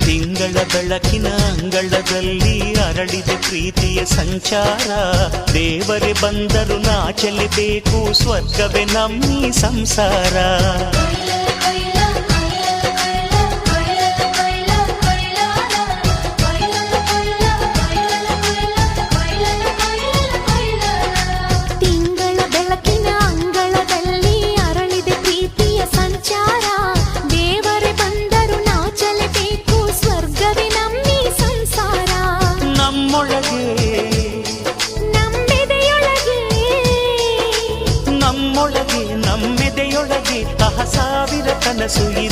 ತಿಂಗಳ ಬೆಳಕಿನ ಅಂಗಳದಲ್ಲಿ ಅರಳಿದೆ ಪ್ರೀತಿಯ ಸಂಚಾರ. ದೇವರೇ ಬಂದರು ನಾಚಲೇಬೇಕು, ಸ್ವರ್ಗವೇ ನಮ್ಮಿ ಸಂಸಾರ. ನಮ್ಮೆದೆಯೊಳಗೆ ಸಾವಿರ ಕನಸು